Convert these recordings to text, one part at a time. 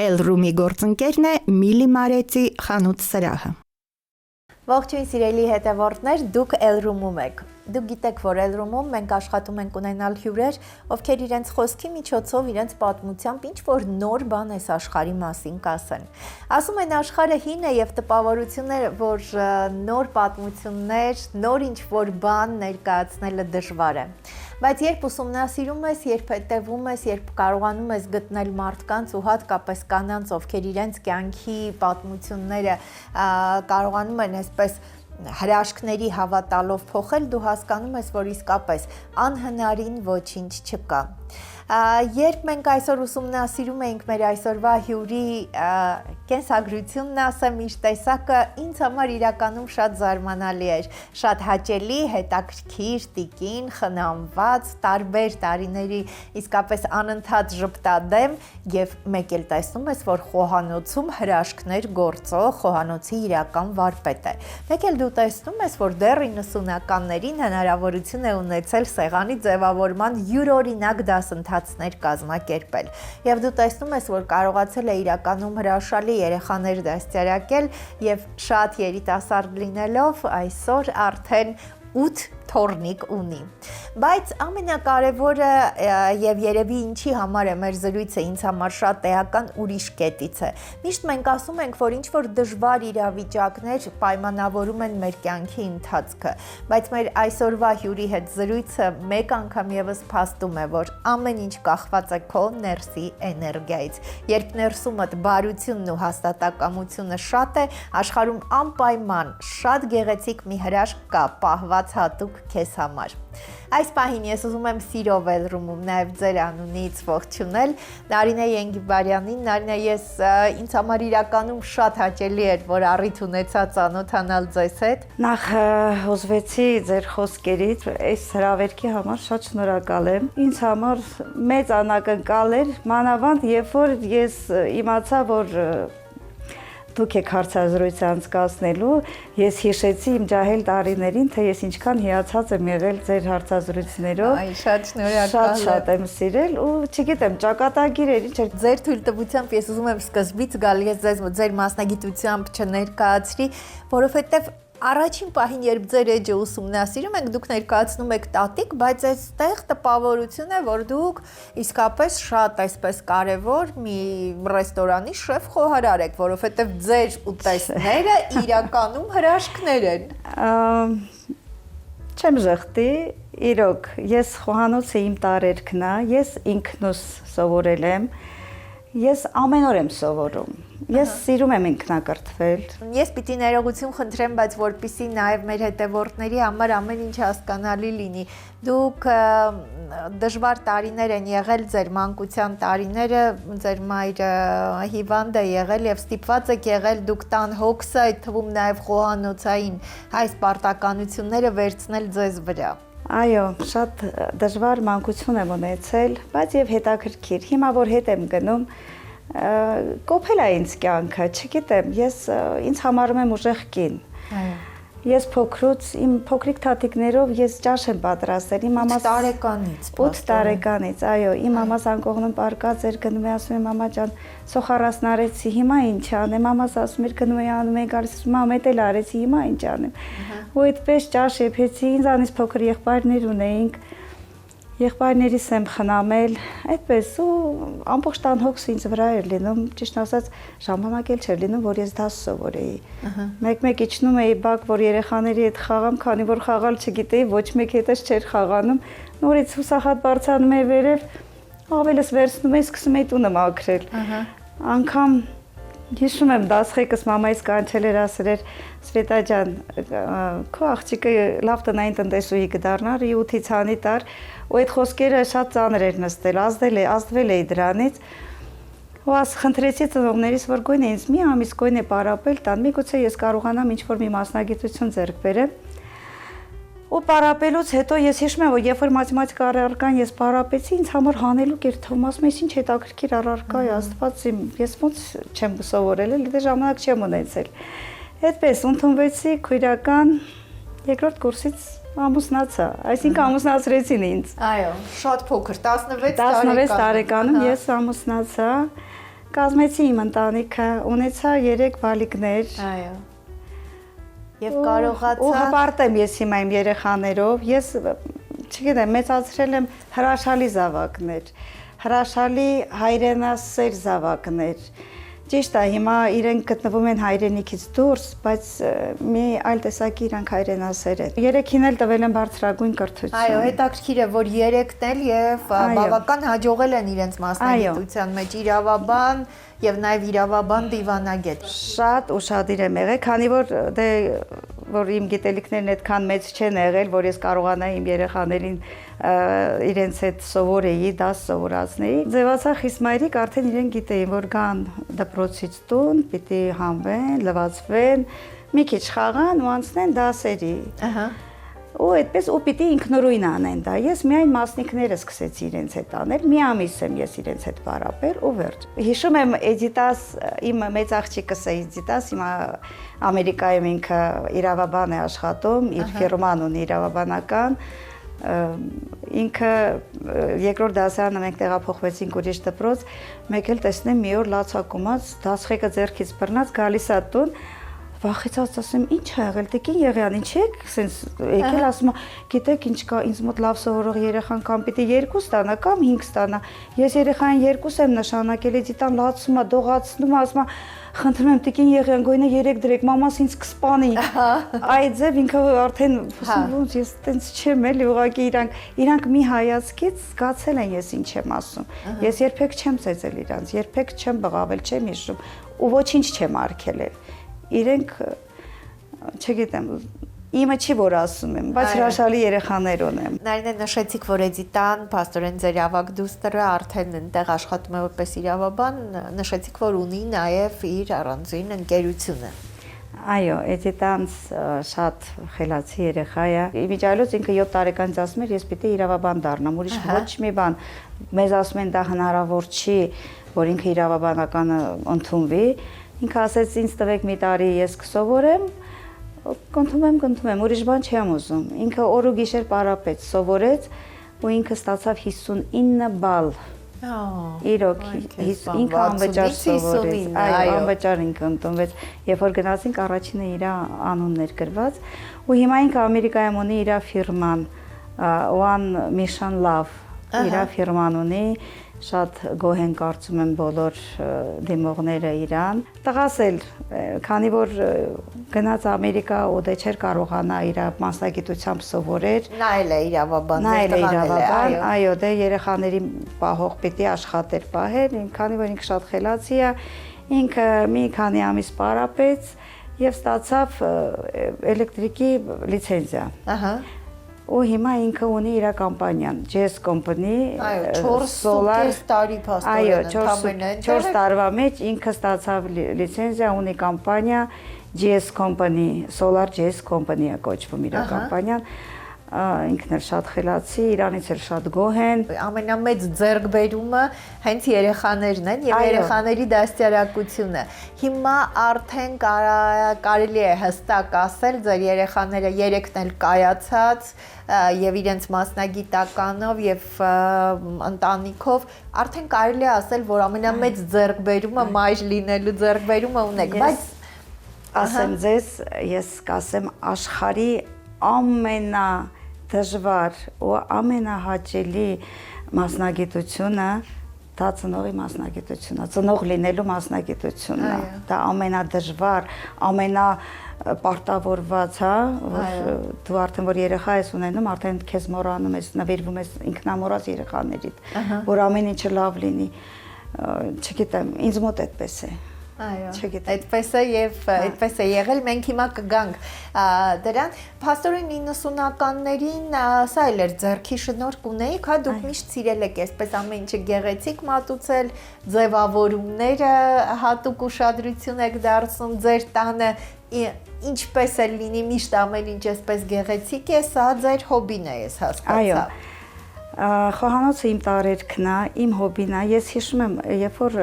Elroom-ի գործընկերն է Միլի Մարեցի խանութ սրահը։ Ողջույն սիրելի հետևորդներ, դուք Elroom-ում եք։ Դուք գիտեք, որ Elroom-ում մենք աշխատում ենք ունենալ հյուրեր, ովքեր իրենց խոսքի միջոցով, իրենց պատմությամբ ինչ-որ նոր բան այս աշխարհի մասին կասեն։ Ասում են աշխարհը հին է եւ տպավորությունները, որ նոր պատմություններ, նոր ինչ-որ բան ներկայացնելը դժվար է։ Բայց երբ ուսումնասիրում ես, երբ հետևում ես, երբ կարողանում ես գտնել մարդկանց ու հատկապես կանանց, ովքեր իրենց կյանքի պատմությունները կարողանում են այսպես հրաշքների հավատալով փոխել, դու հասկանում ես, որ իսկապես անհնարին ոչինչ չկա։ Երբ մենք այսօր ուսումնասիրում էինք մեր այսօրվա հյուրի կենսագրությունն, ասեմ, իր տեսակը ինձ համար իրականում շատ զարմանալի էր, շատ հաճելի, հետաքրքիր, տիկին, խնամված, տարբեր տարիների իսկապես անընդհատ ժպտադեմ եւ մեկ էլ տեսնում ես, որ խոհանոցում հրաշքներ գործող խոհանոցի իրական վարպետ է։ Մեկ էլ դու տեսնում ես, որ դեռ 90-ականներին հնարավորություն է ունեցել սեղանի ձևավորման յուրօրինակ դասընթացներ կազմակերպել։ Եվ դու տեսնում ես, որ կարողացել է իրականում հրաշալի երեխաներ դաստիարակել եւ շատ երիտասարդ լինելով այսօր արդեն 8 թորնիկ ունի։ Բայց ամենակարևորը եւ երևի ինչի համար է մեր զրույցը ինձ համար շատ էական ուրիշ կետից է։ Միշտ մենք ասում ենք, որ ինչ որ դժվար իրավիճակներ պայմանավորում են մեր կյանքի ընթացքը, բայց մեր այսօրվա հյուրի հետ զրույցը մեկ անգամ եւս փաստում է, որ ամեն ինչ կախված է քո ներսի էներգիայից։ Երբ ներսումդ բարությունն ու հաստատակամությունը շատ է, աշխարհում անպայման շատ գեղեցիկ մի հրաշք կա պահված հատուկ քեզ համար։ Այս պահին ես ուզում եմ սիրով Elroom-ում նաև ձեր անունից ողջունել Նարինե Ենգիբարյանին։ Նարինե, ինձ համար իրականում շատ հաճելի էր, որ առիթ ունեցա ծանոթանալ ձեզ հետ։ Նախ հուզվեցի ձեր խոսքերից, այս հրավերքի համար շատ շնորհակալ եմ։ Ինձ համար մեծ անակնկալ էր, մանավանդ երբ որ ես իմացա, որ դուք եք հարցազրույց անցկացնելու, ես հիշեցի իմ ջահել տարիներին, թե ես ինչքան հիացած եմ եղել ձեր հարցազրույցներով։ Այ շատ շնորհակալ եմ։ Շատ եմ սիրել ու չգիտեմ, ճակատագիր էր, ինչ էր։ Ձեր թույլտվությամբ ես ուզում եմ սկզբից գալ, ես ձեր մասնագիտությամբ չներկայացրի, որովհետև առաջին պահին, երբ ձեր էջը ուսումնասիրում եք, դուք ներկայացնում եք տատիկ, բայց այստեղ տպավորություն է, որ դուք իսկապես շատ այսպես կարևոր մի ռեստորանի շեֆ խոհարար եք, որովհետև ձեր ուտեստները իրականում հրաշքներ են։ Չեմ ժխտի, իրոք, ես խոհանոցը իմ տարերքն է, ես ինքնուս սովորել եմ, ես ամեն օր եմ սովորում, ես սիրում եմ ինքնակրթվել։ Ես պիտի ներողություն խնդրեմ, բայց որպեսզի նաև մեր հետևորդների համար ամեն ինչ հասկանալի լինի։ Դուք դժվար տարիներ են եղել, ձեր մանկության տարիները, ձեր մայրը հիվանդ է եղել եւ ստիպված եք եղել դուք տան հոգսը, այդ թվում նաև խոհանոցային այս պարտականությունները վերցնել ձեզ վրա։ Այո, շատ դժվար մանկություն եմ ունեցել, բայց եւ հետաքրքիր։ Հիմա որ հետ եմ գնում, կոփել է ինձ կյանքը, չգիտեմ, ես ինձ համարում եմ ուժեղ կին։ Այո։ Ես փոքրուց իմ փոքրիկ թաթիկներով ես ճաշ եմ պատրաստել, իմ մամաս 8 տարեկանից։ 8 տարեկանից, այո, իմ մամաս անկողնում պարկած էր, գնում է ասում է մամա ջան, սոխարասն արեցի, հիմա ինչ անեմ, մամաս ասում էր գնում է անում է գալիս, մամ էդ էլ արեցի, հիմա ինչ անեմ։ Ու այդպես ճաշ եփեցի, ինձանից փոքր եղբայրներ ունեինք, եղբայրներիս եմ խնամել, այդպես ու ամբողջ տան հոգսը ինձ վրա էր լինում, ճիշտ ասած, ժամանակ էլ չէր լինում, որ ես դաս սովորեի։ Մեկ-մեկ իջնում էի բակ, որ երեխաների հետ խաղամ, քանի որ խաղալ չգիտեի, ոչ մեկ հետս չէր խաղանում, նորից հուսախատ բարձանում էի վերև, ավելս վերցնում էի, սկսում էի տունը մաքրել։ Անգամ հիշում եմ դասղեկս մամայից կանչել էր, ասել էր Սվետա ջան, քո աղջիկը լավ տնային տնտեսուհի կդառնար, 8-ից հանի տար, ու այդ խոսքերը շատ ծանր էր նստել, ազդվել էի դրանից, ու խնդրեցի ծնողներիս, որ գույն է ինձ մի ամիս գույն է պարապել տան, միգուցե ես կարողանամ ինչ-որ մի մասնագիտություն ձեռք բերեմ, ու պարապելուց հետո ես հիշում եմ, որ երբ որ մաթեմատիկա առարկան ես պարապեցի, ինձ համար հանելուկ էր թվում, ասում ես ինչ հետաքրքիր առարկա է, Աստված իմ, ես ոնց չեմ սովորել, դե ժամանակ չեմ ունեցել։ Այդպես ընդունվեցի քույրական երկրորդ կուրսից ամուսնացա, այսինքն ամուսնացրեցին ինձ։ Այո, շատ փոքր, 16 տարեկանում ես ամուսնացա, կազմեցի իմ ընտանիքը, ունեցա 3 բալիկներ։ Այո։ Եվ կարողացա ու հպարտ եմ ես հիմա իմ երեխաներով, ես չգիտեմ, մեծացրել եմ հրաշալի զավակներ, հրաշալի հայրենասեր զավակներ։ Ճիշտ է, հիմա իրենք գտնվում են հայրենիքից դուրս, բայց մի այլ տեսակի իրանք հայրենասեր են։ Երեքին էլ տվել են բարձրագույն կրթություն։ Այո, հետաքրքիր է, որ երեքն էլ եւ բավական հաջողել են իրենց մասնագիտության մեջ իրավաբան եւ նաեւ իրավաբան դիվանագետ։ Շատ ուշադիր եմ եղել, քանի որ դե որ իմ գիտելիքներն այդքան մեծ չեն եղել, որ ես կարողանայի իմ երեխաներին իրենց հետ սովորեի, դաս սովորացնեի։ Ձևացա խիստ մայրիկ արդեն իրեն գիտեին, որ գան դպրոցից տուն, պիտի հանվեն, լվացվեն, մի քիչ խաղան ու անցնեն դասերի։ Ահա։ Ու այդպես ու պիտի ինքնուրույն անեն դա։ Ես միայն մասնիկները սկսեցի իրենց հետ անել, մի ամիս եմ ես իրենց հետ պարապել ու վերջ։ Հիշում եմ Էդիտաս, իմ մեծ աղջիկս Էդիտաս, հիմա Ամերիկայում ինքը իրավաբան է աշխատում, իր ֆիրման ունի իրավաբանական, ինքը երկրորդ դասարանը մենք տեղափոխվեցինք ուրիշ դպրոց, մեկ էլ տեսնեմ մի օր լացակումած, դասղեկը ձեռքից բռնած գալիս է տուն, վախեցած ասեմ, ինչ ա եղել, տիկին Եղիան, ինչ եք, սենց եկել ասում, գիտեք ինչ կա, ինձ մոտ լավ սովորող երեխան կամ պիտի 2 ստանա կամ 5 ստանա, ես երեխային 2 եմ նշանակել, Էդիտան լացում է, դողացնում է, ասում է, խնդրում եմ տիկին Եղիան, գոյնը 3 դրեք, մամաս ինձ կսպանի, այդ ձև ինքը արդեն ոնց ես տենց չեմ էլի, ուղղակի իրանք մի հայացքից զգացել են ես ինչ եմ ասում, ես երբեք չեմ ծեծել իրանց, երբեք չեմ բղավել, չեմ հիշում ու ոչինչ չեմ արգելել։ Իրենք, չգիտեմ, իմը չի որ ասում եմ, բայց հրաշալի երեխաներ ունեմ։ Նարինե նշեցիք, որ Էդիտան, փաստորեն ձեր ավագ դուստրը արդեն այնտեղ աշխատում է որպես իրավաբան, նշեցիք, որ ունի նաև իր առանձին ընկերությունը։ Այո, Էդիտան շատ խելացի երեխա է։ Իմիջիայլոց ինքը 7 տարեկանից ասում էր, ես պիտի իրավաբան դառնամ, ուրիշ ոչ մի բան։ Մեզ ասում են դա հնարավոր չի, որ ինքը իրավաբանականը ընդունվի։ Ինքը ասեց ինձ տվեք մի տարի ես կսովորեմ, կընդունեմ, ուրիշ բան չեմ ուզում։ Ինքը օր ու գիշեր պարապեց, սովորեց ու ինքը ստացավ 59 բալ։ Իրոք, ինքը անվճար սովորեց, այո, անվճար ինքը ընդունվեց, երբ որ գնացինք առաջինը իր անունն էր գրված ու հիմա ինքը Ամերիկայում ունի իր ֆիրման One Mission Love, իր ֆիրման ունի, շատ գոհ են կարծում եմ բոլոր դիմողները իրան։ Տղաս էլ, քանի որ գնաց Ամերիկա ու դե չէր կարողանա իր մասնագիտությամբ սովորեր։ Նա էլ է իրավաբան, Նա էլ է իրավաբան, այո, դե երեխաների պահող պիտի աշխատեր պահեր, քանի որ ինքը շատ խելացի է, ինքը մի քանի ամիս պարապեց եւ ստացավ էլեկտրիկի լիցենզիա։ Ահա։ Ու հիմա ինքը ունի իր կամպանիան, JS Company, այո, 4 տարի փաստորեն ընդամենը 4 տարվա մեջ ինքը ստացավ լիցենզիա, ունի կամպանիա JS Company, Solar JS Company-ը կոչվում իր կամպանիան, ինքն էլ շատ խելացի, իրանից էլ շատ գոհ են։ Ամենամեծ ձեռքբերումը հենց երեխաներն են եւ երեխաների դաստիարակությունը։ Հիմա արդեն կարելի է հստակ ասել, ձեր երեխաները 3-ն էլ կայացած եւ իրենց մասնագիտականով եւ ընտանիքով արդեն կարելի է ասել, որ ամենամեծ ձեռքբերումը մայր լինելու ձեռքբերումը ունեք, բայց ասեմ ձեզ, ես կասեմ աշխարհի ամենադժվար ու ամենահաճելի մասնագիտությունը դա ծնողի մասնագիտությունն է, ծնող լինելու մասնագիտությունն է։ Դա ամենադժվար, ամենապարտավորված, հա, որ դու արդեն որ երեխա ես ունենում, արդեն քեզ մոռանում ես, նվիրվում ես ինքնամոռաց երեխաներից, որ ամեն ինչը լավ լինի։ Չգիտեմ, ինձ մոտ այդպես է։ Այո, այդպես է եւ այդպես է եղել, մենք հիմա կգանք դրան։ Փաստորեն 90-ականներին սա էլ էր ձեռքի շնորհք ունեիք, հա, դուք միշտ սիրել եք այսպես ամեն ինչը գեղեցիկ մատուցել, ձևավորումները հատուկ ուշադրություն եք դարձնում ձեր տանը, ինչպես էլ լինի միշտ ամեն ինչ այսպես գեղեցիկ է, սա ձեր հոբին է, ես հասկացա։ Այո։ Խոհանոցը իմ տարերքն է, իմ հոբին է։ Ես հիշում եմ, երբ որ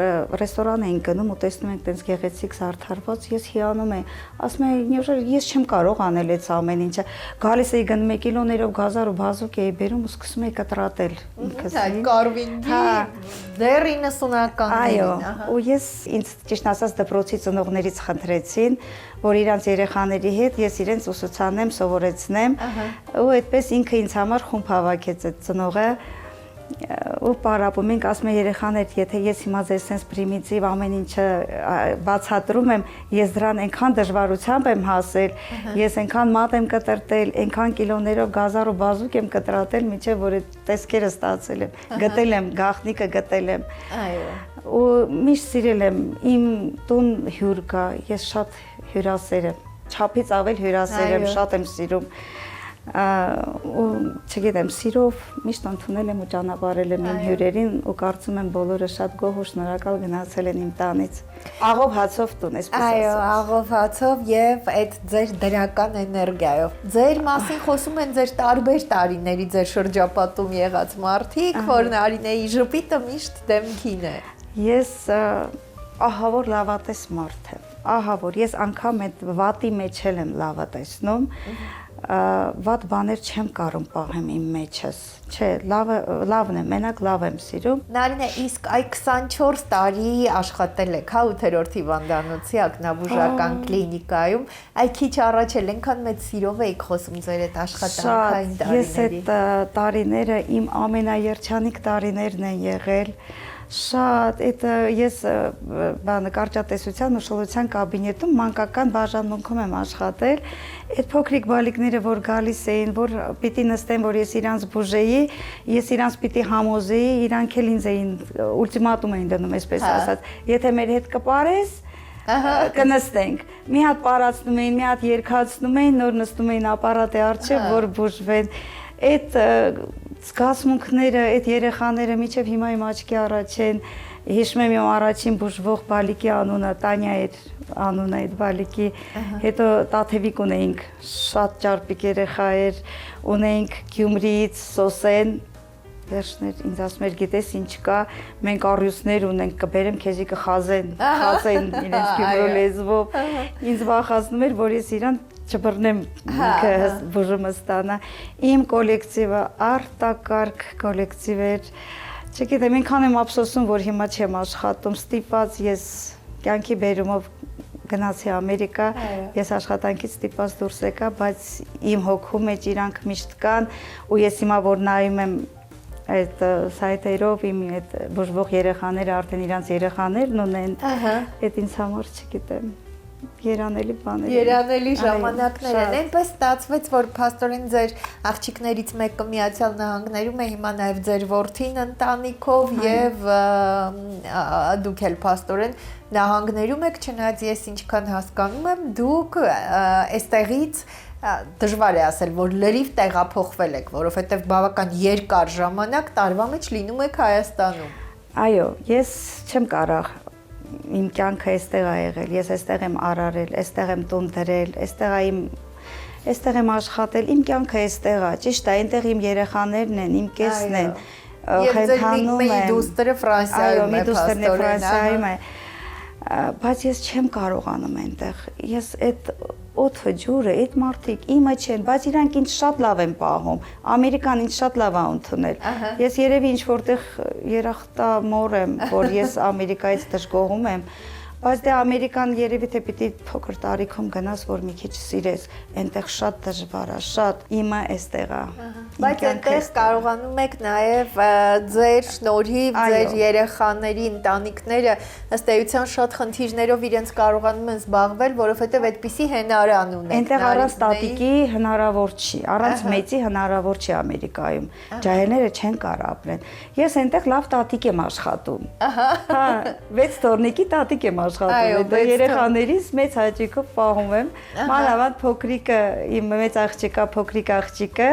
ռեստորան էինք գնում ու տեսնում ենք տենց գեղեցիկ զարդարված, ես հիանում եմ, ասում եմ, ես չեմ կարող անել այդ ամեն ինչը։ Գալիս էի գնում 1 կիլոներով գազար ու բազուկ էի բերում ու սկսում էի կտրատել ինքս։ Այդ Կարվինգի դեռ 90-ականներին, Այո, ու ես ինձ ճիշտ ասած դպրոցի ծնողներից խնդրեցին, որ իրանց երեխաների հետ ես իրենց ուսուցանեմ, սովորեցնեմ, ու այդպես ինքը ինձ համար խումբ հավաքեց այդ ծնողը ու պարապում ենք, ասում եմ երեխաներ, եթե ես հիմա ձեզ sense պրիմիտիվ ամեն ինչը բացատրում եմ, ես դրան այնքան դժվարությամբ եմ հասել, ես այնքան մատ եմ կտրտել, այնքան կիլոներով գազար ու բազուկ եմ կտրատել, մինչև որ այդ տեսքերը ստացել եմ, գտել եմ, գաղտնիքը գտել եմ։ Այո։ Ու միշտ սիրել եմ, իմ տուն հյուր կա, ես շատ հյուրասեր եմ, չափից ավել հյուրասեր եմ, շատ եմ սիրում ու չգիտեմ, սիրով միշտ ընդունել եմ ու ճանապարհել եմ իմ հյուրերին ու կարծում եմ բոլորը շատ գոհ ու շնորհակալ գնացել են իմ տանից։ Աղով հացով տուն, այսպես ասած։ Այո, աղով հացով եւ այդ ձեր դրական էներգիայով։ Ձեր մասին խոսում են ձեր տարբեր տարիների ձեր շրջապատում եղած մարդիկ, որ Նարինեի ժպիտը միշտ դեմքին է։ Ես ահավոր լավատես մարդ եմ։ Ահավոր, ես անգամ այդ վատի մեջ եմ լավը տեսնում։ Վատ բաներ չեմ կարող պահեմ իմ մեջս։ Չէ, լավն է, մենակ լավ եմ սիրում։ Նարինե, իսկ այ 24 տարի աշխատել եք, հա, 8-րդ հիվանդանոցի ակնաբուժական կլինիկայում, այ քիչ առաջ էլ այնքան մեծ սիրով էիք խոսում ձեր այդ աշխատանքային տարիների։ Ես այդ տարիները իմ ամենաերջանիկ տարիներն են եղել։ Շատ, ես կարճատեսության ուշադրության կաբինետում մանկական բաժանմունքում եմ աշխատել։ Այդ փոքրիկ բալիկները, որ գալիս էին, որ պիտի նստեն, որ ես իրանց բուժեի, ես իրանց պիտի համոզեի, իրանք էլ ինձ էին ուլտիմատում էին դնում, այսպես ասած։ Եթե մեր հետ կպարես, կնստենք։ Մի հատ պարացնում էին, մի հատ երկացնում էին, նոր նստում էին ապարատի առջև, որ բուժվեն։ Այդ զգացմունքները, այդ երեխաները մինչև հիմա իմ աչքի առաջ են։ Հիշում եմ իմ առաջին բուժվող բալիկի անունը Տանյա էր, անունը այդ բալիկի։ Հետո Տաթևիկ ունեինք, շատ ճարպիկ երեխա էր, ունեինք Գյումրիից Սոսեն, վերջներ ինձ ասում էր, գիտես ինչ կա, մենք առյուծներ ունենք, կբերեմ քեզի կխազեն իրենց Գյումրու լեզվով։ Ինձ վախեցնում էր, որ ես իրան չբռնեմ բուժումը ստանա։ Իմ կոլեկտիվը արտակարգ կոլեկտիվ էր։ Չգիտեմ, ինքան եմ ափսոսում, որ հիմա չեմ աշխատում, ստիպված ես կյանքի բերումով գնացի Ամերիկա, ես աշխատանքից ստիպված դուրս եկա, բայց իմ հոգու մեջ իրանք միշտ կան ու ես հիմա որ նայում եմ այդ սայթերով իմ այդ բուժվող երեխաները արդեն իրանց երեխաներն ունեն, այդ ինձ համար չգիտեմ երանելի բաներ են։ Երանելի ժամանակներ են։ Այնպես ստացվեց, որ փաստորեն ձեր աղջիկներից մեկը Միացյալ Նահանգներում է, հիմա նաև ձեր որդին ընտանիքով եւ դուք էլ փաստորեն նահանգներում եք, չնայած ես ինչքան հասկանում եմ, դուք այստեղից դժվար է ասել, որ լրիվ տեղափոխվել եք, որովհետեւ բավական երկար ժամանակ տարվա մեջ լինում եք Հայաստանում։ Այո, ես չեմ կարող իմ կյանքը այստեղ է եղել, ես այստեղ եմ արարել, այստեղ եմ տուն դրել, այստեղ եմ աշխատել, իմ կյանքը այստեղ է, ճիշտ է, այնտեղ իմ երեխաներն են, իմ կեսն են, խենթանում են։ Եվ դուստերը Ֆրանսիայում է, Ֆրանսիայում է, բայց ես չեմ կարողանում այնտեղ, ես այդ օդը ջուրը, այդ մարդիկ իմը չեն, բայց իրանք ինձ շատ լավ են պահում, Ամերիկան ինձ շատ լավ է ընդունել, ես երևի ինչ որտեղ երախտամոռ եմ, որ ես Ամերիկայից դժգոհում եմ, բայց դե Ամերիկան երևի թե պիտի փոքր տարիքում գնաս, որ մի քիչ սիրես, այնտեղ շատ դժվար է, շատ իմը այստեղ է։ Բայց այնտեղ կարողանում եք նաև ձեր շնորհիվ ձեր երեխաների ընտանիքները ըստ էության շատ խնդիրներով իրենց կարողանում են զբաղվել, որովհետև այդպիսի հենարան ունեն։ Այնտեղ առանց տատիկի հնարավոր չի, առանց մեծի հնարավոր չի Ամերիկայում։ Ջահելները չեն կարող ապրեն։ Ես այնտեղ լավ տատիկ եմ աշխատում։ Հա, 6 տորնիկի տատիկ եմ աշխատում։ Դա երեխաներից մեծ հաճույքով պահում եմ։ Մանավանդ փոքրիկը, իմ մեծ աղջիկա, փոքրիկ աղջիկը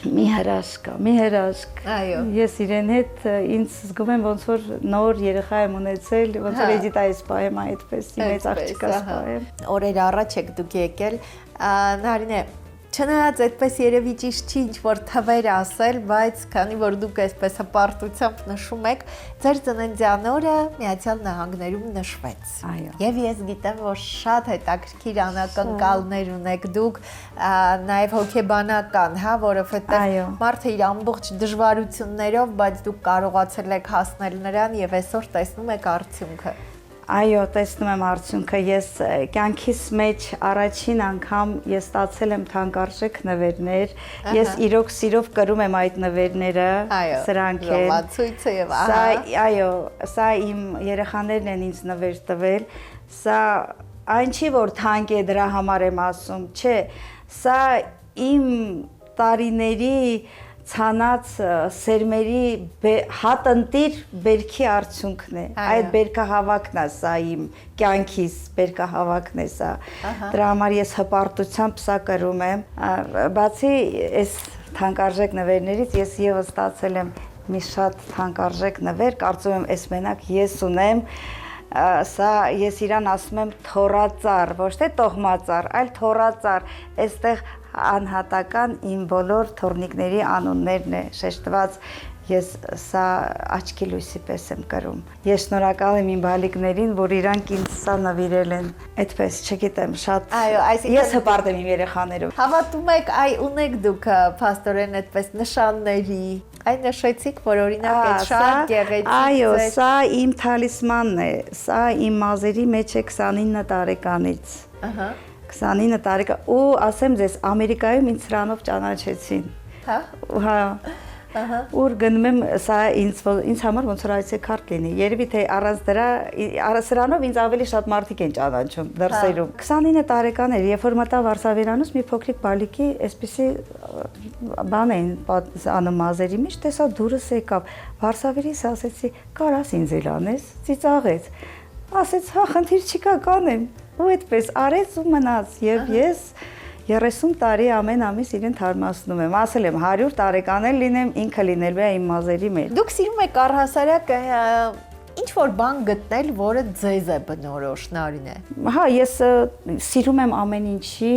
մի հրաշք։ Այո։ Ես իրեն հետ ինձ զգում եմ ոնց որ նոր երեխա եմ ունեցել, ոնց որ Էդիտայի սպայեմ այդպես, իմ մեծ աղջիկա սպայեմ։ Օրեր առաջ եք դուք եկել, Նարինե, Չնայած այդպես երևի ճիշտ չի ինչ-որ թվեր ասել, բայց քանի որ դուք այսպես հպարտությամբ նշում եք, ձեր ծննդյան օրը Միացյալ Նահանգներում նշվեց։ Այո։ Եվ ես գիտեմ, որ շատ հետաքրքիր անակնկալներ ունեք դուք, նաև հոգեբանական, հա, որովհետև մարդը իր ամբողջ դժվարություններով, բայց դուք կարողացել եք հասնել նրան եւ այսօր տեսնում եք արդյունքը։ Այո, տեսնում եմ արդյունքը, ես կյանքիս մեջ առաջին անգամ ես ստացել եմ թանկարժեք նվերներ, ես իրոք սիրով կրում եմ այդ նվերները, սրանք են։ Լավացույցը եւ Սա, այո, սա իմ երեխաներն են ինձ նվեր տվել, սա այն չի, որ թանկ է դրա համար եմ ասում, չէ, սա իմ տարիների ցանած սերմերի հատնտիր բերքի արդյունքն է։ Այդ բերքահավաքն է սա իմ կյանքիս բերքահավաքն է սա։ Դրա համար ես հպարտությամբ սա կրում եմ։ Բացի այս թանկարժեք նվերներից ես եւս ստացել եմ մի շատ թանկարժեք նվեր, կարծում եմ այս մենակ ես ունեմ։ Սա ես իրան ասում եմ թորածառ, ոչ թե տոհմածառ, այլ թորածառ։ Այստեղ անհատական իմ բոլոր թորնիկների անուններն է շեշտված, ես սա աչքի լույսի պես եմ կրում։ Ես շնորհակալ եմ իմ բալիկներին, որ իրանք ինձ սա նվիրել են։ Այդպես, չգիտեմ, շատ ես հպարտ եմ իմ երեխաներով։ Հավատում եք, ունեք դուք փաստորեն այդպես նշանների։ Այն նշեցիք, որ օրինակ այդ շատ գեղեցիկ։ Այո, սա իմ թալիսմանն է, սա իմ մազերի մեջ է 29 տարեկանից։ 29 տարեկան ու ասեմ ձեզ Ամերիկայում ինձ սրանով ճանաչեցին։ Հա։ Հա։ Ուր գնում եմ, սա ինձ համար ոնց որ այցե քարտ լինի։ Երևի թե առանց դրա սրանով ինձ ավելի շատ մարդիկ են ճանաչում դրսերում։ 29 տարեկան էր, երբ որ մտա Վարշավերանոց մի փոքրիկ բալիկի այսպեսի բան էին անում մազերի մեջ, տեսա դուրս եկավ։ Վարշավերից ասեցի, կարաս ինձ էլ անես, ծիծաղեց։ Ասեց, հա, խնդիր չկա, կանեմ։ Ու այդպես արեց ու մնաց եւ ես 30 տարի ամեն ամիս իրեն թարմացնում եմ, ասել եմ 100 տարեկան էլ լինեմ, ինքը լինելու է իմ մազերի մեջ։ Դուք սիրում եք առհասարակ ինչ որ բան գտնել, որը ձեզ է բնորոշ, Նարինե։ Հա, ես սիրում եմ ամեն ինչի,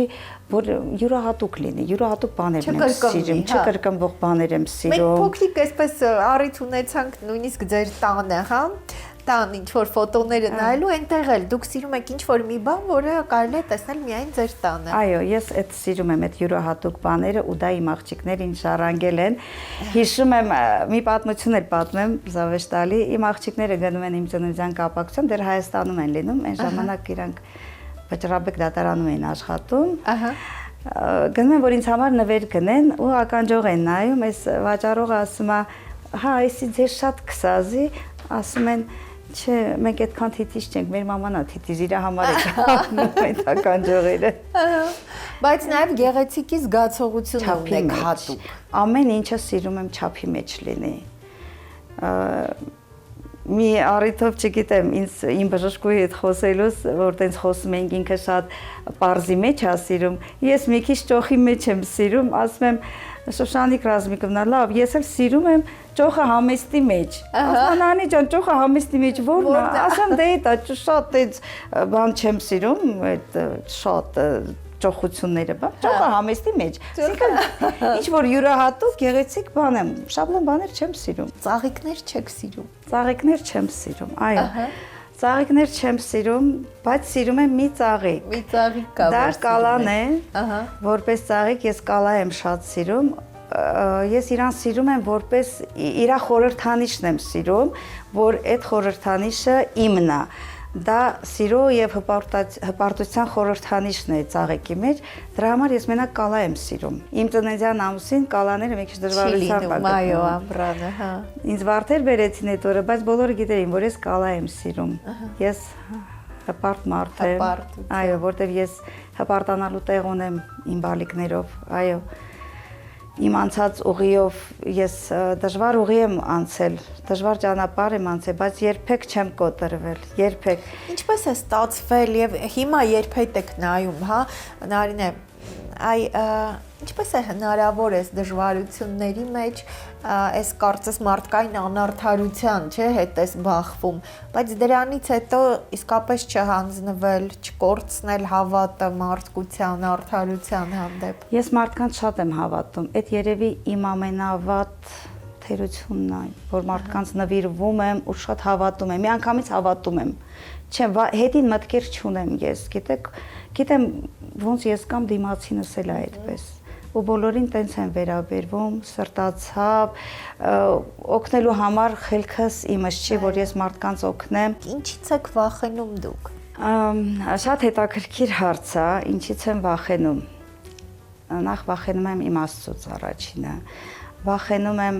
որ յուրահատուկ լինի, յուրահատուկ բաներ եմ սիրում, չկրկնվող բաներ եմ սիրում։ Մենք փոքրիկ այսպես առիթ ունեցանք նույնիսկ ձեր տանը, հա, տան ինչ որ ֆոտոները նայելու, այնտեղ էլ դուք սիրում եք ինչ որ մի բան, որը կարելի է տեսնել միայն ձեր տանը։ Այո, ես այդ սիրում եմ այդ յուրահատուկ բաները ու դա իմ աղջիկները ինձ շարանգել են։ Հիշում եմ մի պատմություն էլ պատմեմ, զավեշտալի, իմ աղջիկները գնում են իմ ծննդյան կապակցությամբ, դեռ Հայաստանում են լինում, այն ժամանակ իրանք վճռաբեկ դատարանում էին աշխատում։ Ահա։ Գնում են, որ ինձ համար նվեր գնեն ու ականջող են նայում, այս վաճառողը ասում է, հա, այսի ձեր շատ քսազի, ասում են Չէ, մենք այդքան թիթիզ չենք, մեր մաման է թիթիզ, իր համար է կապնում այդ ականջողերը։ Բայց նաև գեղեցիկի զգացողություն ունեք հատուկ։ Ամեն ինչը սիրում եմ չափի մեջ լինի։ Մի առիթով չգիտեմ, իմ բժշկուի հետ խոսելուց, որ տենց խոսում ենք ինքը շատ պարզի մեջ է սիրում, ես մի քիչ ճոխի մեջ եմ սիրում, ասում եմ Շոշանիկ Ռազմիկովնա, լավ, ես էլ սիրում եմ ճոխը համեստի մեջ։ Ասում Նանի ջան, ճոխը համեստի մեջ ո՞րն է։ Ասեմ դե դա շատ էս բան չեմ սիրում, այդ շատ ճոխությունները, բա ճոխը համեստի մեջ։ Այսինքն ինչ որ յուրահատուկ գեղեցիկ բան եմ, շաբլոն բաներ չեմ սիրում։ Ծաղիկներ չեք սիրում։ Ծաղիկներ չեմ սիրում, այո։ Ծաղիկներ չեմ սիրում, բայց սիրում եմ մի ծաղիկ։ Մի ծաղիկ կա։ Դա կալան է, որպես ծաղիկ ես կալա եմ շատ սիրում։ Ես իրան սիրում եմ որպես իր խորհրդանիշն եմ սիրում, որ այդ խորհրդանիշը իմն է։ Դա սիրո եւ հպարտության խորհրդանիշն է ծաղիկի մեջ, դրա համար ես մենակ կալա եմ սիրում։ Իմ ծննդյան ամուսին կալաները մի քիչ դժվարությամբ ա գտնում։ Այո, ամբրանը, հա։ Ինձ վարդեր բերեցին այդ օրը, բայց բոլորը գիտեին, որ ես կալա եմ սիրում։ Ես հպարտ մարդ եմ։ Այո, որտեվ ես հպարտանալու տեղ ունեմ իմ բալիկներով, այո։ Իմ անցած ուղիով ես դժվար ուղի եմ անցել, դժվար ճանապարհ եմ անցել, բայց երբեք չեմ կոտրվել, երբեք։ Ինչպես է ստացվել եւ հիմա երբեք եք նայում, հա, Նարինե, Ինչպես է հնարավոր այս դժվարությունների մեջ այս կարծես մարդկային անարդարության, չէ, հետ էս բախվում, բայց դրանից հետո իսկապես չհանձնվել, չկորցնել հավատը մարդկության, արդարության հանդեպ։ Ես մարդկանց շատ եմ հավատում։ Այդ երևի իմ ամենավատ թերությունն է, որ մարդկանց նվիրվում եմ ու շատ հավատում եմ։ Միանգամից հավատում եմ։ Չեմ, հետին մտքեր չունեմ ես, գիտեմ ոնց ես կամ դիմացինս էլ է այդպես։ Ու բոլորին տենց են վերաբերվում, սրտացավ, օգնելու համար խելքս իմս չի, որ ես մարդկանց օգնեմ։ Ինչից եք վախենում դուք։ Շատ հետաքրքիր հարց է, ինչից եմ վախենում։ Նախ վախենում եմ իմ Աստծուց առաջինը։ Վախենում եմ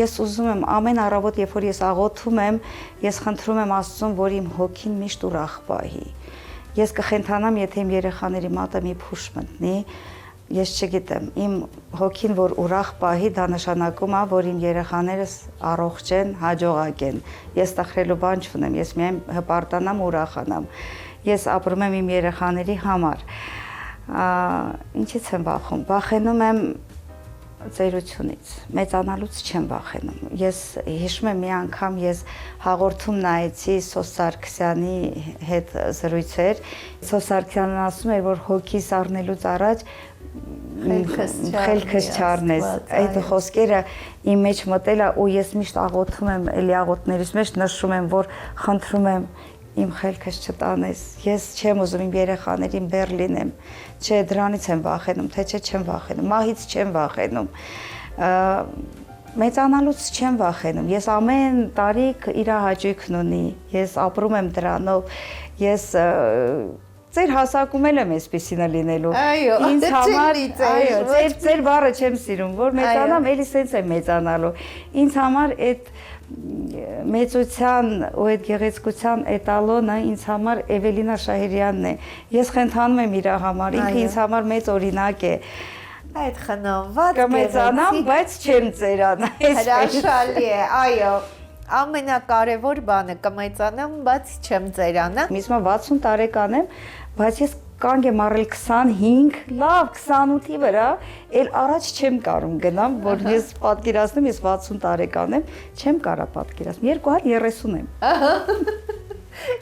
ես ուզում եմ ամեն առավոտ, երբ որ ես աղոթում եմ, ես խնդրում եմ Աստծուն, որ իմ հոգին միշտ ուրախ պահի։ Ես կխենթանամ, եթե իմ երեխաների մատը մի փուշ մտնի, ես չգիտեմ, իմ հոգին որ ուրախ պահի, դա նշանակում է, որ իմ երեխաներս առողջ են, հաջողակ են։ Ես տխրելու բան չունեմ, ես միայն հպարտանամ, ուրախանամ։ Ես ապրում եմ իմ երեխաների համար։ Ինչից եմ վախում։ Վախենում եմ ծերությունից, մեծանալուց չեմ վախենում։ Ես հիշում եմ մի անգամ ես հաղորդում նայեցի Սոս Սարգսյանի հետ զրույցեր։ Սոս Սարգսյանն ասում էր, որ հոգիս առնելուց առաջ խելքս չառնես։ Այդ խոսքերը իմ մեջ մտել է ու ես միշտ աղոթում եմ, էլի աղոթներից մեջ նշում եմ, որ խնդրում եմ իմ խելքս չտանես, ես չեմ ուզում իմ երեխաներին բեռ լինեմ, չէ դրանից եմ վախենում, թե չէ չեմ վախենում, մահից չեմ վախենում, մեծանալուց չեմ վախենում, ես ամեն տարի իր հաճույքն ունի, ես ապրում եմ դրանով, ես ձեր հասակում եմ այսպեսինը լինելու, ինձ համար, ձեր բառը չեմ սիրում, որ մեծանամ, էլի սենց եմ մեծանալու, ինձ համար այդ մեծության ու այդ գեղեցկության էտալոնը ինձ համար Էվելինա Շահիրյանն է։ Ես խնդանում եմ իր համար, ինքը ինձ համար մեծ օրինակ է։ Այդ խնամված կմեծանամ, բայց չեմ ծերանա։ Հրաշալի է, այո։ Ամենակարևոր բանը կմեծանամ, բայց չեմ ծերանա։ Ես 60 տարեկան եմ, բայց ես կանգ եմ առել 25, լավ 28-ի վրա, էլ առաջ չեմ կարող գնամ, որ ես պատկերացնեմ, ես 60 տարեկան եմ, չեմ կարող պատկերացնել, 230 եմ։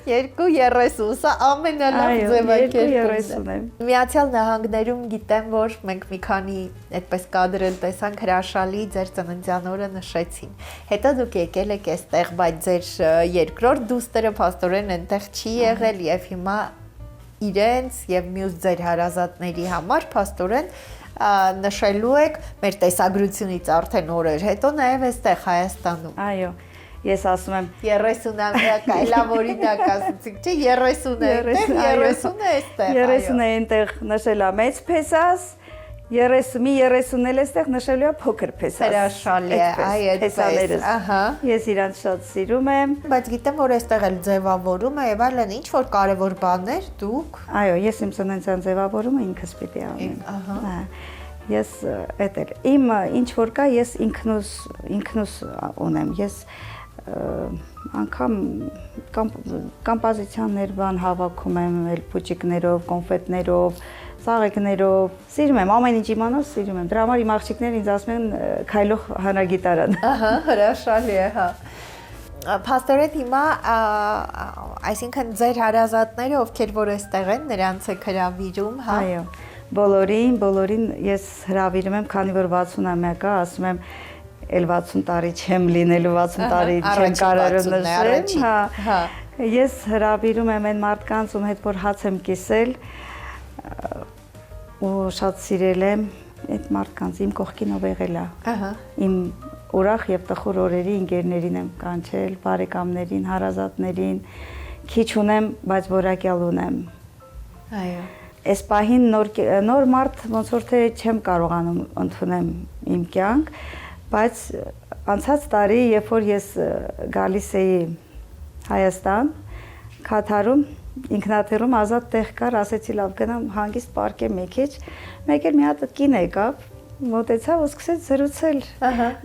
230, սա ամենալավ ձևակերպումն է։ 230 եմ։ Միացյալ Նահանգներում գիտեմ, որ մենք մի քանի այդպես կադրել տեսանք հրաշալի ձեր ծննդյան օրը նշեցին։ Հետո դուք եկել եք այստեղ, բայց ձեր երկրորդ դուստրը փաստորեն այնտեղ չի եղել եւ հիմա իրենց եւ մյուս ձեր հարազատների համար փաստորեն նշելու եք մեր տեսագրությունից արդեն օրեր հետո նաեւ այստեղ Հայաստանում։ Այո, ես ասում եմ 30-ամյակա, լավ օրինակ ասացիք, չէ, 30 է այստեղ, 30 է այնտեղ նշել է մեծ փեսաս, 30-ել այստեղ նշելու է փոքր փեսաս։ Հրաշալի է, այ այդպես, ահա։ Ես իրանց շատ սիրում եմ։ Բայց գիտեմ, որ այստեղ էլ ձևավորում է եւ այլն, ինչ որ կարևոր բաներ դուք։ Այո, ես իմ ծննդյան ձևավորումը ինքս պիտի անեմ։ Ահա։ Ես էդ էլ իմ ինչ որ կա, ես ինքնուս ունեմ։ Ես անգամ կոմպոզիցիաներ բան հավաքում եմ, էլ փուճիկներով, կոնֆետներով, ծաղիկներով, սիրում եմ, ամեն ինչ իմանալ սիրում եմ։ Դրա համար իմ աղջիկները ինձ ասում են քայլող հանրագիտարան։ Ահա, հրաշալի է, հա։ Փաստորեն հիմա, այսինքն ձեր հարազատները, ովքեր որ այստեղ են, նրանց եք հրավիրում, հա։ Այո, բոլորին ես հրավիրում եմ, քանի որ 60-ամյակա, ասում եմ, էլ 60 տարի չեմ լինելու, 60 տարի չեմ կարող նշել, հա։ Ես հրավիրում եմ այն մարդկանց, ում հետ որ հաց եմ կիսել, ու շատ սիրել եմ այդ մարդկանց, իմ կողքին ով եղել է։ Ահա։ Իմ ուրախ եւ տխուր օրերի ընկերներին եմ կանչել, բարեկամներին, հարազատներին, քիչ ունեմ, բայց որակյալ ունեմ։ Այո։ Այս պահին նոր մարդ ոնց որ թե չեմ կարողանում ընդունեմ իմ կյանք, բայց անցած տարի, երբ որ ես գալիս էի Հայաստան, Քաթարում, ինքնաթիռում ազատ տեղ կար, ասեցի լավ գնամ հանգիստ պարկեմ մի քիչ, մեկ էլ մի հատ կին եկավ, մոտեցավ ու սկսեց զրուցել։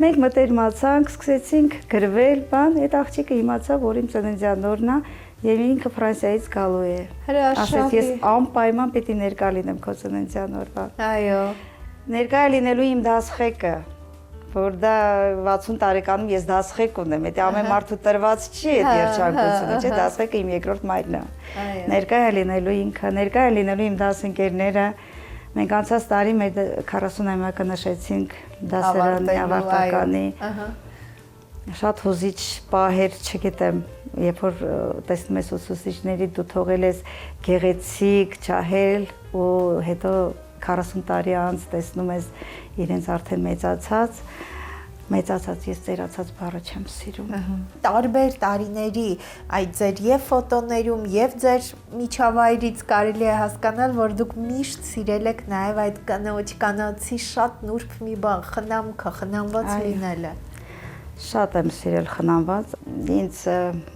Մենք մտերմացանք, սկսեցինք գրվել, բան, այդ աղջիկը իմացավ, որ իմ ծննդյան օրն է, Եվ ինքը Ֆրանսիայից գալու է։ Ասես ես անպայման պիտի ներկա լինեմ քո ծննդյան օրվան։ Այո։ Ներկա լինելու իմ դասղեկը, որ դա 60 տարեկանում ես դասղեկ ունեմ, դա ամեն մարդու տրված չի այդ երջանկությունը, չէ՞, դասղեկը իմ երկրորդ մայրն է։ Ներկա է լինելու ինքը, ներկա է լինելու իմ դասընկերները։ Մենք անցած տարի մեր 40-ամյակը նշեցինք դասարանի ավարտականի։ Շատ հուզիչ պահեր, չգիտեմ, երբ որ տեսնում ես ուսուցիչների դու թողել ես գեղեցիկ, ջահել ու հետո 40 տարի անց տեսնում ես իրենց արդեն մեծացած ես ծերացած բառը չեմ սիրում։ Տարբեր տարիների այդ ձեր եւ ֆոտոներում եւ ձեր միջավայրից կարելի է հասկանալ, որ դուք միշտ սիրել եք նաեւ այդ կանացի շատ նուրբ մի բան, խնամքը, խնամված լինելը։ Շատ եմ սիրել խնամված, ինձ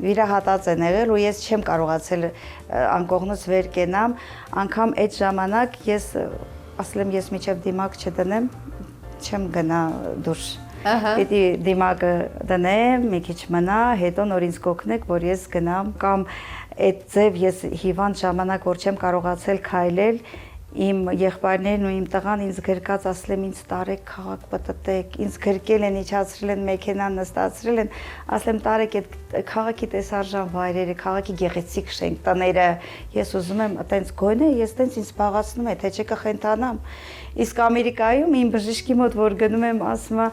վիրահատած են եղել ու ես չեմ կարողացել անկողնուց վեր կենամ, անգամ այդ ժամանակ ես ասել եմ ես միջև դիմակ չդնեմ, չեմ գնա դուրս։ Պիտի դիմակը դնեմ, մի քիչ մնա, հետո նոր ինձ կօգնեք, որ ես գնամ կամ այդ ձև ես հիվանդ ժամանակ որ չեմ կարողացել քայլել, իմ եղբայրներն ու իմ տղան ինձ գրկած ասել եմ ինձ տարեք քաղաք պտտեք, ինձ գրկել են, իջացրել են մեքենան նստացրել են, ասել եմ տարեք այդ քաղաքի տեսարժան վայրերը, քաղաքի գեղեցիկ շենք, տները, ես ուզում եմ այտենց գոնե, ես այտենց ինձ զբաղացնում է, թե չէ կխենթանամ։ Իսկ Ամերիկայում իմ բժիշկի մոտ որ գնում եմ, ասում է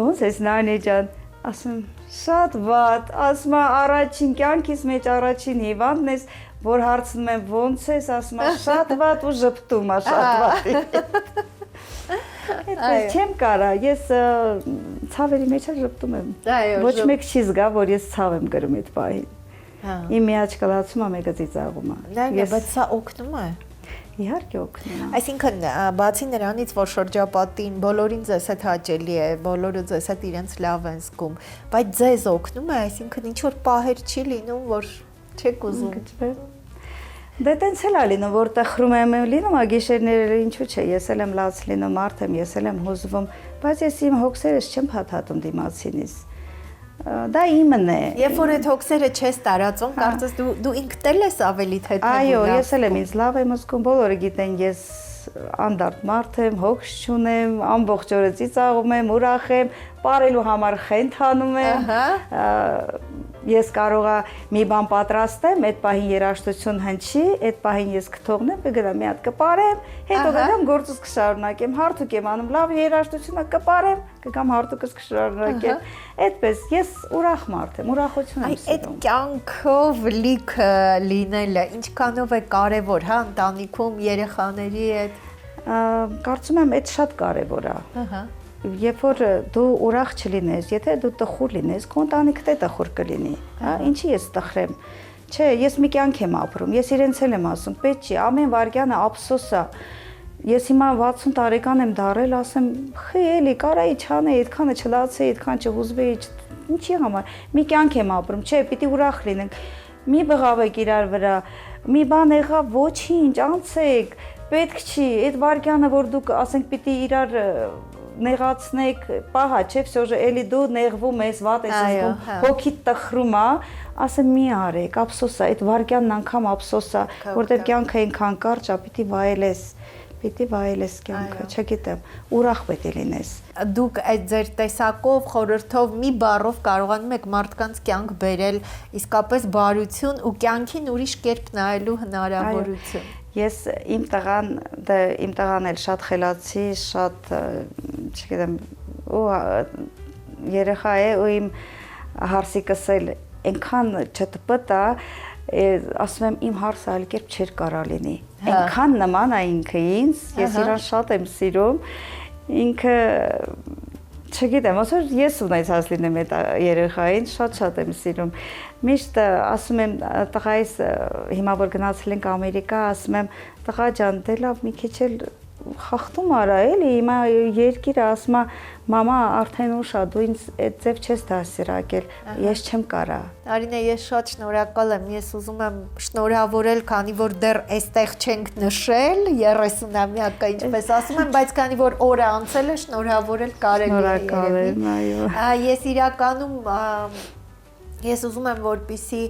ո՞նց ես նանե ջան, ասում շատ վատ, ասում է առաջին կյանքիս մեջ առաջին հիվանդն ես, որ հարցնում եմ ոնց ես, ասում է շատ վատ ու ժպտում է շատ վատ։ Այդպես չեմ կարա, ես ցավերի մեջ ժպտում եմ։ Ոչ մեկ չի զգա, որ ես ցավ եմ գրում այդ պահին։ Իմ միաճ կլացում է, մեկը ծիծաղում է։ Բայց սա օգնում է։ Իհարկե օգնում է։ Այսինքն բացի նրանից, որ շրջապատին բոլորին ձեզ հետ հաճելի է, բոլորը ձեզ հետ իրենց լավ են զգում, բայց ձեզ օգնում է, այսինքն ինչ որ պահեր չի լինում, որ չեք ուզում։ Դե տենց էլ է լինում, որտեղ խրում եմ լինում, գիշերները ինչու՞ չէ, ես էլ եմ լաց լինում, մարդ եմ, ես էլ եմ հուզվում, բայց ես իմ հոգսերս չեմ փաթաթում դիմացինից։ Դա իմն է։ Երբ որ այդ հոգսերը չես տարածում, կարծես դու ինքդ ես ավելի թեթև։ Այո, ես էլ եմ ինձ լավ եմ զգում, բոլորը գիտեն ես անդարդ մարդ եմ, հոգս չունեմ, ամբողջ օրը ծիծաղում եմ, ուրախ եմ, պարելու համար խենթանում եմ։ Ես կարող եմ մի բան պատրաստեմ, այդ պահին երաժշտություն հնչի, այդ պահին ես կթողնեմ, կգնամ մի հատ կպարեմ, հետո գնամ գործս կշարունակեմ, հարթուկ եմ անում, լավ երաժշտությունը կպարեմ, կգամ հարթուկս կշարունակեմ։ Այդպես ես ուրախ մարդ եմ, ուրախություն եմ սիրում։ Այդ կյանքով լիքը լինելը ինչքանով է կարևոր, հա, ընտանիքում երեխաների հետ։ Կարծում եմ այդ շատ կարևոր է։ Երբ որ դու ուրախ չլինես, եթե դու տխուր լինես, քո ընտանիքդ է տխուր կլինի, հա, ինչի ես տխրեմ։ Չէ, ես մի կյանք եմ ապրում, ես իրենց էլ եմ ասում, պետք չի, ամեն վայրկյանը ափսոս է։ Ես հիմա 60 տարեկան եմ դարել, ասեմ, խի էլի, կարայի չանեի, այդքանը չլացեի, այդքան չհուզվեի, ինչի համար։ Մի կյանք եմ ապրում, չէ, պիտի ուրախ լինենք։ Մի բղավեք իրար վրա, մի բան եղավ, ոչինչ, անցեք, պետք չի, այդ վայրկյանը, որ դուք ասենք պիտի իրար նեղացնեք, պահա, չէ, всё էլի դու նեղվում ես, վատ ես զգում, հոգիդ տխրում է, ասեմ մի արեք, ափսոս է, այդ վարքյանն անգամ ափսոս է, որտեղ կյանքը այնքան կարճ է, պիտի վայելես կյանքը, չգիտեմ, ուրախ պետք է լինես։ Դուք այդ ձեր տեսակով, խորհրդով մի բառով կարողանում եք մարդկանց կյանք բերել իսկապես բարություն ու կյանքին ուրիշ կերպ նայելու հնարավորություն։ Ես իմ տղան էլ շատ խելացի, շատ, չգիտեմ, ու երեխա է, ու իմ հարսիկս էլ այնքան չտպտ է, ասում եմ իմ հարսը այլ կերպ չէր կարա լինի։ Այնքան նման է ինքը ինձ, ես իրան շատ եմ սիրում, ինքը չգիտեմ, ոնց որ ես ունեցած լինեմ այդ երեխային, շատ եմ սիրում։ Միշտ ասում եմ տղայիս հիմա որ գնացել ենք Ամերիկա, ասում եմ տղա ջան, դե լավ մի քիչ էլ խախտում արա էլի, հիմա երկիրը ասում է մամա արդեն ուշ է, դու ինձ այդ ձև չես դասերակել, ես չեմ կարա։ Արինե, ես շատ շնորհակալ եմ, ես ուզում եմ շնորհավորել, քանի որ դեռ այստեղ չենք նշել 30-ամյակը, ինչպես ասում եմ, բայց քանի որ օրը անցել է, շնորհավորել կարելի է։ Շնորհակալ եմ, այո։ Ես իրականում ես ուզում եմ, որպեսզի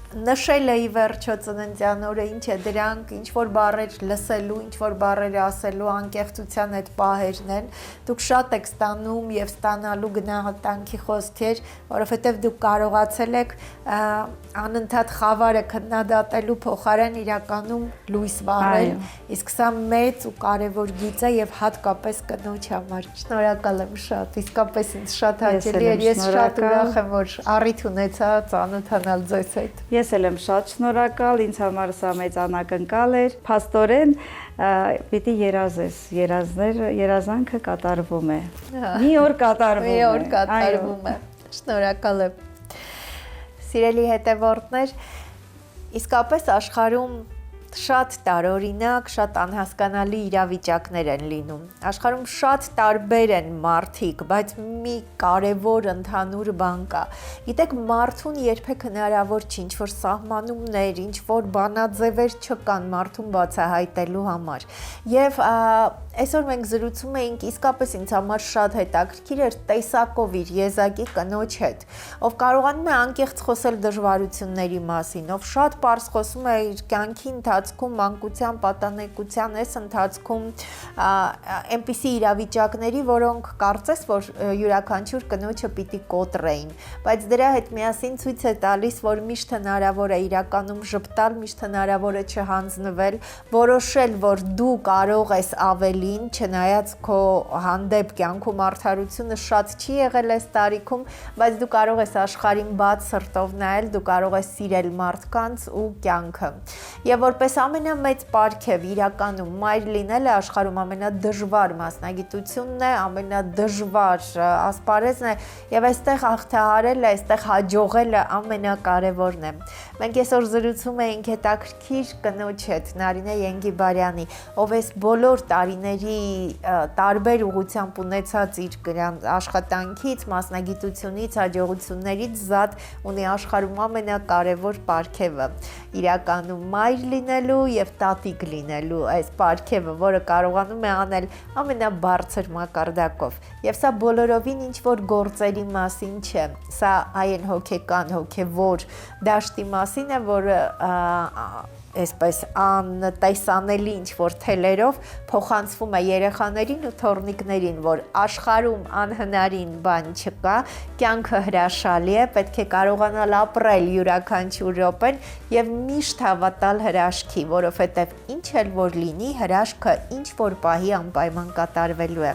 նշելը ի վերջո ծննդյան օրը ինչ է դրանք, ինչ որ բառեր լսելու, ինչ որ բառեր ասելու, անկեղծության այդ պահերն են։ Դուք շատ եք ստանում եւ ստանալու գնահատանքի խոսքեր, որովհետեւ դուք կարողացել եք անընդհատ խավարը քննադատելու փոխարեն իրականում լույս վառել, իսկ սա մեծ ու կարևոր գիծ է եւ հատկապես կնոջ համար։ Շնորհակալ եմ շատ, իսկապես ինձ շատ հաճելի էր, ես շատ ուրախ եմ, որ առիթ ունեցա ծանոթանալ ձեզ հետ։ Ես էլ եմ շատ շնորհակալ, ինձ համար սա մեծ անակնկալ էր։ Փաստորեն պիտի երազես, երազանքը կատարվում է։ Մի օր կատարվում է։ Մի օր կատարվում է։ Շնորհակալ եմ։ Սիրելի հետևորդներ, իսկապես աշխարհում շատ տարօրինակ, շատ անհասկանալի իրավիճակներ են լինում։ Աշխարհում շատ տարբեր են մարդիկ, բայց մի կարևոր ընդհանուր բան կա։ Գիտեք, մարդուն երբեք հնարավոր չի ինչ-որ սահմանումներ, ինչ-որ բանաձևեր չկան մարդուն բացահայտելու համար։ Եվ այսօր մենք զրուցում էինք, իսկապես ինձ համար շատ հետաքրքիր էր տեսակով իր եզակի կնոջ հետ, ով կարողանում է անկեղծ խոսել դժվարությունների մասին, ով շատ պարզ խոսում է իր կյանքի ընթացքում մանկության, պատանեկության այս ընթացքում այնպիսի իրավիճակների, որոնք կարծես որ յուրաքանչյուր կնոջը պիտի կոտրեին, բայց դրա հետ միասին ցույց է տալիս, որ միշտ հնարավոր է իրականում ժպտալ, միշտ հնարավոր է չհանձնվել, որոշել, որ դու կարող ես ավելին, չնայած քո հանդեպ կյանքում արդարությունը շատ չի եղել այս տարիքում, բայց դու կարող ես աշխարհին բաց սրտով նայել, դու կարող ես սիրել մարդկանց ու կյանքը։ Եվ որպես ամենամեծ պարգև իրականում մայր լինելը աշխարհում ամենադժվար մասնագիտությունն է, ամենադժվար ասպարեզն է եւ այստեղ հաղթահարելը, այստեղ հաջողելը ամենակարևորն է։ Մենք այսօր զրուցում էինք հետաքրքիր կնոջ հետ, Նարինե Ենգիբարյանի, ով այս բոլոր տարիների տարբեր ուղղությամբ ունեցած իր աշխատանքից, մասնագիտությունից, հաջողություններից զատ ունի աշխարհում ամենակարևոր պարգևը, իրականում մայր լինելու եւ տատիկ լինելու այս պարգևը, որը կարողանում է անել ամենաբարձր մակարդակով։ Եվ սա բոլորովին ինչ որ գործերի մասին չէ, սա այն հոգեկան, հոգևոր դաշտի մասին է, որը այսպես անտեսանելի ինչ-որ թելերով փոխանցվում է երեխաներին ու թոռնիկներին, որ աշխարհում անհնարին բան չկա, կյանքը հրաշալի է, պետք է կարողանալ ապրել յուրաքանչյուր րոպեն եւ միշտ հավատալ հրաշքի, որովհետեւ ինչ էլ որ լինի, հրաշքը ինչ որ պահի անպայման կատարվելու է։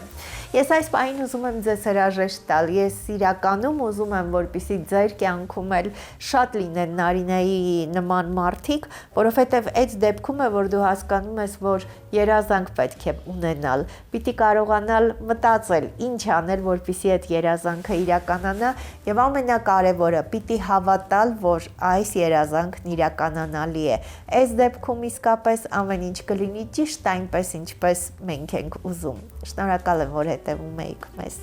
Ես այս պահին ուզում եմ ձեզ հրաժեշտ տալ, ես իրականում ուզում եմ, որպեսզի ձեր կյանքում էլ շատ լինեն Նարինեի նման մարդիկ, որովհետև այդ դեպքում է, որ դու հասկանում ես, որ երազանք պետք է ունենալ, պիտի կարողանալ մտածել, ինչ անել, որպեսզի այդ երազանքը իրականանա, եւ ամենակարևորը, պիտի հավատալ, որ այս երազանքն իրականանալի է։ Այս դեպքում իսկապես ամեն ինչ կլինի ճիշտ այնպես, ինչպես մենք ենք ուզում։ Շնորհակալ եմ, որ հետևում եք մեզ։